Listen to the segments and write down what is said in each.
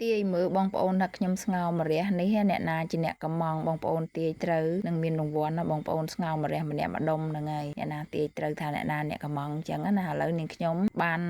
ទាយមើលបងប្អូនថាខ្ញុំស្ងោរម្រះនេះអ្នកណាជាអ្នកកំងបងប្អូនទាយត្រូវនឹងមានរង្វាន់ណាបងប្អូនស្ងោរម្រះម្នាក់ម្ដុំហ្នឹងហើយអ្នកណាទាយត្រូវថាអ្នកណាអ្នកកំងអញ្ចឹងណាឥឡូវនាងខ្ញុំបាន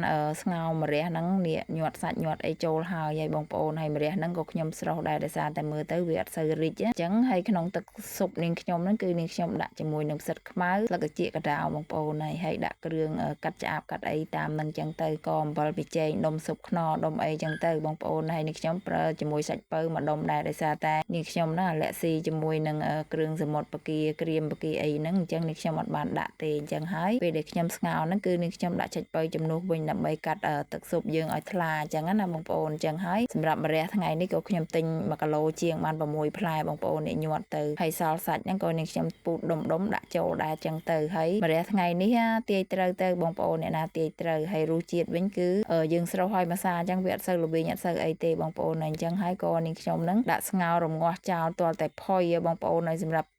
ស្ងោរម្រះហ្នឹងនេះញាត់សាច់ញាត់អីចូលហើយបងប្អូនហើយម្រះហ្នឹងក៏ខ្ញុំស្រស់ដែរដោយសារតែមើលទៅវាអត់សូវរីកអញ្ចឹងហើយក្នុងទឹកស៊ុបនាងខ្ញុំហ្នឹងគឺនាងខ្ញុំដាក់ជាមួយនឹងផ្សិតខ្មៅស្លឹកត្រចៀកកណ្ដាលបងប្អូនហើយដាក់គ្រឿងកាត់ឆ្អាបកាត់អីតាមហ្នឹងអញ្ចឹងទៅក៏អំបិលប៊ីចេងដុំស៊ុបខ្នុរដុំអីអញ្ចឹងទៅបងប្អូនហើយនាងខ្ញុំប្រើជាមួយសាច់ពៅមួយដុំដែរដោយសារតែនាងខ្ញុំហ្នឹងអាឡែស៊ីជាមួយនឹងគ្រឿងសមុទ្របកាក្រៀមបកាអីហ្នឹងអញ្ចឹងនាងខ្ញុំអត់បានដាក់ទេអញ្ចឹងហើយពេលដែលខ្ញុំស្ងោរហ្នឹងគឺនាងខ្ញុំដាក់ចាច់ពៅជំនួសវិញដើម្បីកាត់ទឹកស៊ុបយើងឲ្យថ្លាអញ្ចឹងណាបងប្អូនអញ្ចឹងហើយសម្រាប់ម្រះថ្ងៃនេះក៏ខ្ញុំទិញ1គីឡូជាងបាន6ផ្លែបងប្អូននេះញាត់ទៅហើយសល់សាច់ហ្នឹងក៏នាងខ្ញុំពូតដុំដាក់ចូលដែរអញ្ចឹងទៅហើយម្រះថ្ងៃនេះទាយត្រូវទៅបងប្អូនអ្នកណាទាយត្រូវហើយរសជាតិវិញគឺយើងស្រុះឲ្យម្សាអញ្ចឹងវាអត់សូវល្វីងអត់សូវអីទេបងប្អូនអញ្ចឹងហើយក៏នាងខ្ញុំនឹងដាក់ស្ងោររងាស់ចោលទាល់តែផុយបងប្អូនហើយសម្រាប់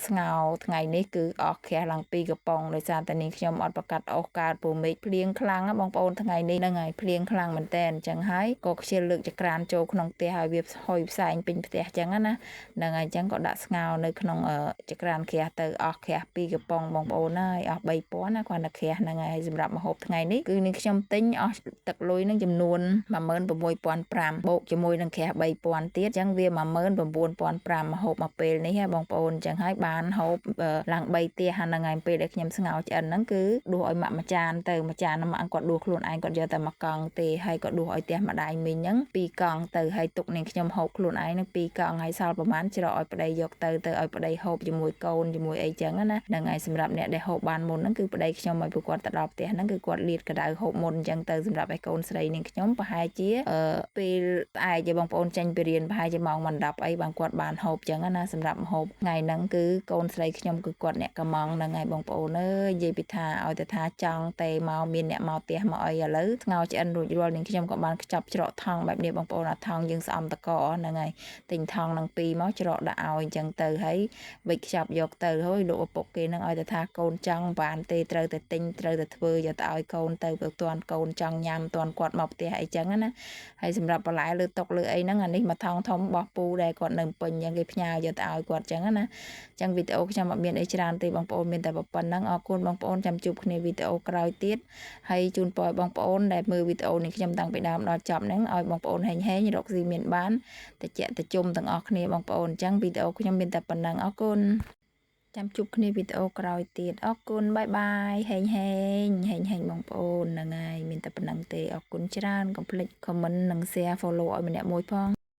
ស្ងោរថ្ងៃនេះគឺអស់ខះឡើង2កំប៉ុងដោយសារតែនាងខ្ញុំអត់ប្រកាត់អស់កើតពូមេឃភ្លៀងខ្លាំងណាបងប្អូនថ្ងៃនេះហ្នឹងហើយភ្លៀងខ្លាំងមែនតើអញ្ចឹងហើយក៏ខ្ជិលលើកចក្រានចូលក្នុងផ្ទះហើយវាហុយផ្សែងពេញផ្ទះអញ្ចឹងណាហ្នឹងហើយអញ្ចឹងក៏ដាក់ស្ងោរនៅក្នុងចក្រានខះទៅអស់ខះ2កំប៉ុងបងប្អូនហើយអស់3000ណាគ្រាន់តែខះហ្នឹងហើយសម្រាប់ម្ហូបថ្ងៃនេះគឺនាងខ្ញុំទិញអស់ទឹកលុយនឹងចំនួន16500បូកជាមួយនឹងខះ3000ទៀតអញ្ចឹងវា19500ម្ហូបមកពេលនេះហ៎បងប្អូនអញ្ចឹងហើយបានហូបឡើង3ទៀហ្នឹងហើយពេលដែលខ្ញុំស្ងោរឆ្អិនហ្នឹងគឺដួសឲ្យម៉ាក់មួយចានទៅមួយចានហ្នឹងម៉ាក់គាត់ដួសខ្លួនឯងគាត់យកតែមួយកង់ទេហើយក៏ដួសឲ្យផ្ទះម្ដាយមីងហ្នឹង2កង់ទៅហើយទុកនាងខ្ញុំហូបខ្លួនឯងហ្នឹង2កង់ហើយសល់ប្រហែលច្រកឲ្យប្តីយកទៅឲ្យប្តីហូបជាមួយកូនជាមួយអីចឹងណាហ្នឹងហើយសម្រាប់អ្នកដែលហូបបានមុនហ្នឹងគឺប្តីខ្ញុំឲ្យពួកគាត់ទៅដល់ផ្ទះហ្នឹងគឺគាត់លាតក្តៅហូបមុនអញ្ចឹងទៅសម្រាប់ឲ្យកូនស្រីនាងខ្ញុំប្រហែលជាពេលស្អែកឲ្យបងប្អូនចេញពីរៀនប្រហែលជាម៉ោង10អីបានគាត់បានហូបចឹងណាសម្រាប់ម្ហូបថ្ងៃហ្នឹងគឺកូនស្រីខ្ញុំគឺគាត់អ្នកកំងហ្នឹងហើយបងប្អូនអើយនិយាយពីថាឲ្យតែថាចង់ទេមកមានអ្នកមកផ្ទះមកអីឥឡូវស្ងោរឆ្អិនរួចរាល់នាងខ្ញុំក៏បានខ្ចប់ច្រកថង់បែបនេះបងប្អូនអាថង់យើងស្អំតកហ្នឹងហើយទិញថង់នឹង2មកច្រកដាក់ឲ្យអញ្ចឹងទៅហើយវិចខ្ចប់យកទៅហើយលោកឪពុកគេនឹងឲ្យតែថាកូនចង់បានទេត្រូវតែទិញត្រូវតែធ្វើយកទៅឲ្យកូនទៅបើទាន់កូនចង់ញ៉ាំទាន់គាត់មកផ្ទះអីចឹងណាហើយសម្រាប់បន្លែលើតុលើអីហ្នឹងអានេះមួយថង់ធំរបស់ពូដែលគាត់នៅពេញអញ្ចឹងគេផ្ញើយកទៅឲ្យគាត់ចឹងណាអញ្ចឹងវីដេអូខ្ញុំអត់មានអីច្រើនទេបងប្អូនមានតែប៉ុណ្្នឹងអរគុណបងប្អូនចាំជួបគ្នាវីដេអូក្រោយទៀតហើយជូនពរបងប្អូនដែលមើលវីដេអូនេះខ្ញុំតាំងពីដើមដល់ចប់ហ្នឹងឲ្យបងប្អូនហែងរកស៊ីមានបានតិចតិចជុំទាំងអស់គ្នាបងប្អូនអញ្ចឹងវីដេអូខ្ញុំមានតែប៉ុណ្្នឹងអរគុណចាំជួបគ្នាវីដេអូក្រោយទៀតអរគុណបាយបាយហែងបងប្អូនហ្នឹងហើយមានតែប៉ុណ្្នឹងទេអរគុណច្រើនកុំភ្លេច comment និង share follow ឲ្យម្នាក់មួយផង